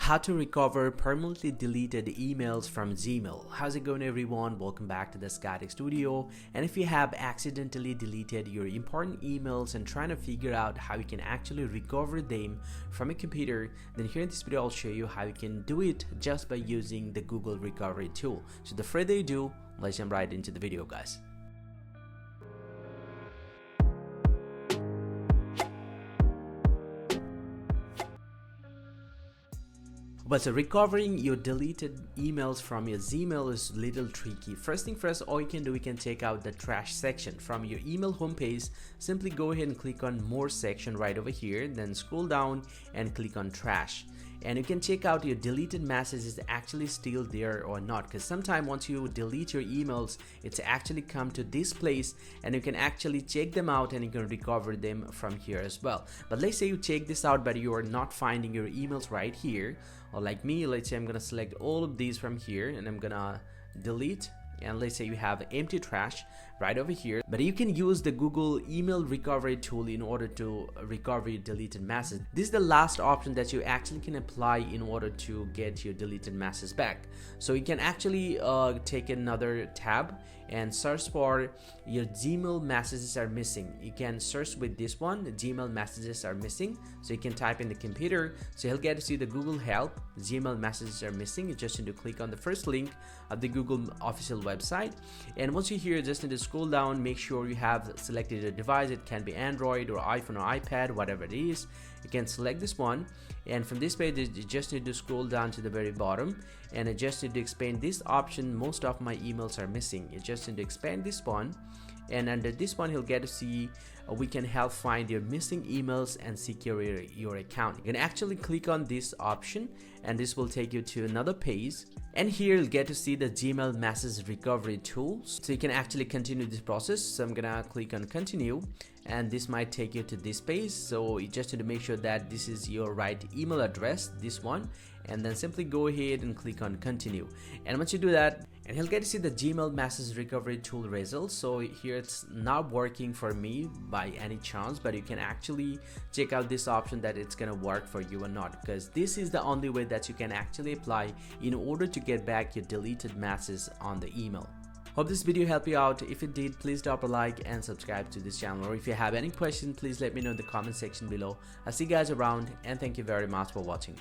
How to recover permanently deleted emails from Gmail. How's it going, everyone? Welcome back to the Static Studio. And if you have accidentally deleted your important emails and trying to figure out how you can actually recover them from a computer, then here in this video I'll show you how you can do it just by using the Google recovery tool. So without further ado, let's jump right into the video, guys. But so recovering your deleted emails from your Gmail is a little tricky. First thing first, all you can do, you can check out the trash section from your email homepage. Simply go ahead and click on more section right over here, then scroll down and click on trash. And you can check out your deleted message is actually still there or not, because sometimes once you delete your emails, it's actually come to this place and you can actually check them out and you can recover them from here as well. But let's say you check this out but you are not finding your emails right here, or like me, let's say I'm gonna select all of these from here and I'm gonna delete, and let's say you have empty trash right over here. But you can use the Google email recovery tool in order to recover your deleted message. This is the last option that you actually can apply in order to get your deleted message back. So you can actually take another tab and search for your Gmail messages are missing. You can search with this one, Gmail messages are missing. So you can type in the computer, so you'll get to see the Google help, Gmail messages are missing. You just need to click on the first link of the Google official website, and once you're here, you just need to scroll down, make sure you have selected a device. It can be Android or iPhone or iPad, whatever it is. You can select this one, and from this page you just need to scroll down to the very bottom, and you just need to expand this option, most of my emails are missing. You just need to expand this one, and under this one you'll get to see we can help find your missing emails and secure your account. You can actually click on this option and this will take you to another page, and here you'll get to see the Gmail message recovery tools, so you can actually continue this process. So I'm gonna click on continue, and this might take you to this page. So you just need to make sure that this is your right email address, this one, and then simply go ahead and click on continue. And once you do that, and you'll get to see the Gmail message recovery tool results. So here it's not working for me by any chance, but you can actually check out this option that it's gonna work for you or not, because this is the only way that you can actually apply in order to get back your deleted message on the email. Hope this video helped you out. If it did, please drop a like and subscribe to this channel, or if you have any questions, please let me know in the comment section below. I'll see you guys around, and thank you very much for watching.